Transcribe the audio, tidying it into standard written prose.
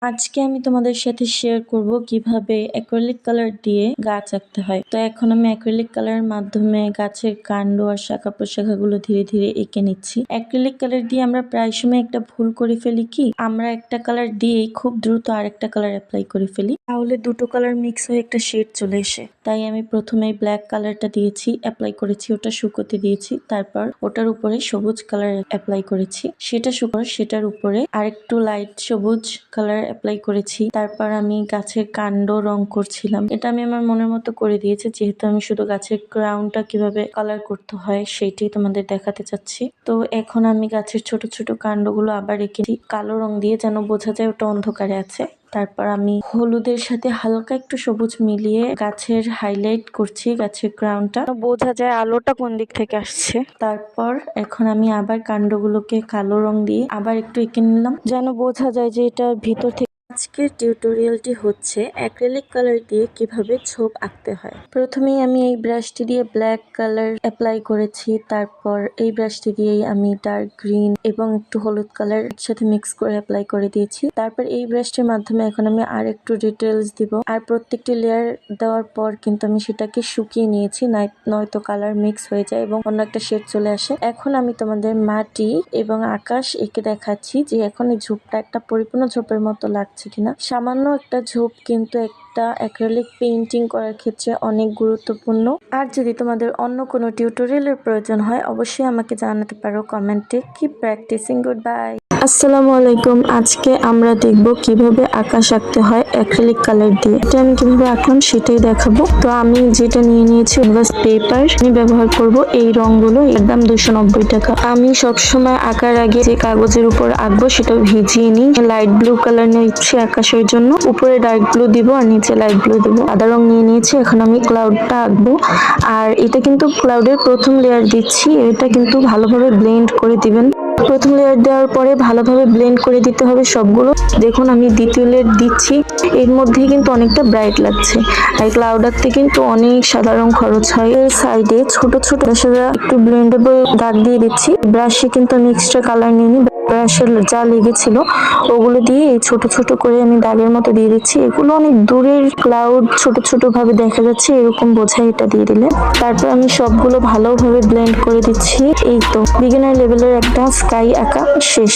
আজকে আমি তোমাদের সাথে শেয়ার করব কিভাবে অ্যাক্রিলিক কালার দিয়ে গাছ আঁকতে হয়। তো এখন আমি অ্যাক্রিলিক কালারের মাধ্যমে গাছের কাণ্ড আর শাখা প্রশাখাগুলো ধীরে ধীরে এঁকে নিচ্ছি। অ্যাক্রিলিক কালার দিয়ে আমরা প্রায় সময় একটা ভুল করে ফেলি, কি আমরা একটা কালার দিয়েই খুব দ্রুত আরেকটা কালার অ্যাপ্লাই করে ফেলি, তাহলে দুটো কালার মিক্স হয়ে একটা শেড চলে আসে। তাই আমি প্রথমেই ব্ল্যাক কালারটা দিয়েছি, অ্যাপ্লাই করেছি, ওটা শুকোতে দিয়েছি, তারপর ওটার উপরে সবুজ কালার অ্যাপ্লাই করেছি, সেটার উপরে আরেকটু লাইট সবুজ কালার অ্যাপ্লাই করেছি। তারপর আমি গাছের কাণ্ড রং করছিলাম। এটা আমি আমার মনের মতো করে দিয়েছি, যেহেতু আমি শুধু গাছের গ্রাউন্ডটা কিভাবে কালার করতে হয় সেইটাই তোমাদের দেখাতে চাচ্ছি। তো এখন আমি গাছের ছোট ছোট কাণ্ডগুলো আবার এঁকেছি কালো রং দিয়ে, যেন বোঝা যায় ওটা অন্ধকারে আছে। তারপর আমি হলুদের সাথে হালকা একটু সবুজ মিলিয়ে গাছের হাইলাইট করছি, গাছের গ্রাউন্ডটা বোঝা যায় আলোটা কোন দিক থেকে আসছে। তারপর এখন আমি আবার কাণ্ডগুলোকে কালো রং দিয়ে আবার একটু এঁকে নিলাম, যেন বোঝা যায় যে এটার ভিতর থেকে। আজকের টিউটোরিয়ালটি হচ্ছে অ্যাক্রিলিক কালার দিয়ে কিভাবে ছোপ আঁকতে হয়। প্রথমেই আমি এই ব্রাশটি দিয়ে ব্ল্যাক কালার অ্যাপ্লাই করেছি, তারপর এই ব্রাশটি দিয়েই আমি ডার্ক গ্রিন এবং একটু হলুদ কালার একসাথে মিক্স করে অ্যাপ্লাই করে দিয়েছি। তারপর এই ব্রাশটির মাধ্যমে এখন আমি আর একটু ডিটেলস দিব, আর প্রত্যেকটি লেয়ার দেওয়ার পর কিন্তু আমি সেটাকে শুকিয়ে নিয়েছি, নয়তো কালার মিক্স হয়ে যায় এবং অন্য একটা শেড চলে আসে। এখন আমি তোমাদের মাটি এবং আকাশ এঁকে দেখাচ্ছি যে এখন এই ঝোপটা একটা পরিপূর্ণ ঝোপের মতো লাগছে কিনা। সামান্য একটা ঝোপ কিন্তু একটা অ্যাক্রিলিক পেইন্টিং করার ক্ষেত্রে অনেক গুরুত্বপূর্ণ। আর যদি তোমাদের অন্য কোনো টিউটোরিয়ালের প্রয়োজন হয় অবশ্যই আমাকে জানাতে পারো কমেন্টে। Keep practising, good bye. আসসালামু আলাইকুম। আজকে আমরা দেখব কিভাবে আকাশ আঁকতে হয় অ্যাক্রিলিক কালার দিয়ে। এটা আমি কিভাবে আঁকলাম সেটাই দেখাবো। তো আমি যেটা নিয়ে নিয়েছি ক্যানভাস পেপার, আমি ব্যবহার করব এই রংগুলো, এর দাম 290 টাকা। আমি সবসময় আঁকার আগে যে কাগজের উপর আঁকবো সেটা ভিজিয়ে নিই। লাইট ব্লু কালার নিয়েছি আকাশের জন্য, উপরে ডার্ক ব্লু দিব আর নিচে লাইট ব্লু দিব। সাদা রং নিয়ে নিয়েছি, এখন আমি ক্লাউডটা আঁকবো। আর এটা কিন্তু ক্লাউডের প্রথম লেয়ার দিচ্ছি, এটা কিন্তু ভালোভাবে ব্লেন্ড করে দিবেন। প্রথম লেয়ার দেওয়ার পরে ভালোভাবে ব্লেন্ড করে দিতে হবে সবগুলো। দেখুন আমি দ্বিতীয় লেয়ার দিচ্ছি, এর মধ্যেই কিন্তু অনেকটা ব্রাইট লাগছে। আর ক্লাউড আঁকতে কিন্তু অনেক সাদা রং খরচ হয়। এর সাইডে ছোট ছোট সাদা একটু ব্লেন্ডেবল দাগ দিয়ে দিচ্ছি। ব্রাশে কিন্তু আমি এক্সট্রা কালার নিইনি, ব্রাশের যা লেগেছিল ওগুলো দিয়ে এই ছোট ছোট করে আমি দাগের মতো দিয়ে দিচ্ছি। এগুলো অনেক দূরের ক্লাউড, ছোট ছোট ভাবে দেখা যাচ্ছে এরকম বোঝায় এটা দিয়ে দিলে। তারপর আমি সবগুলো ভালোভাবে ব্লেন্ড করে দিচ্ছি। এই তো বিগিনার লেভেলের একটা স্কাই আঁকা শেষ।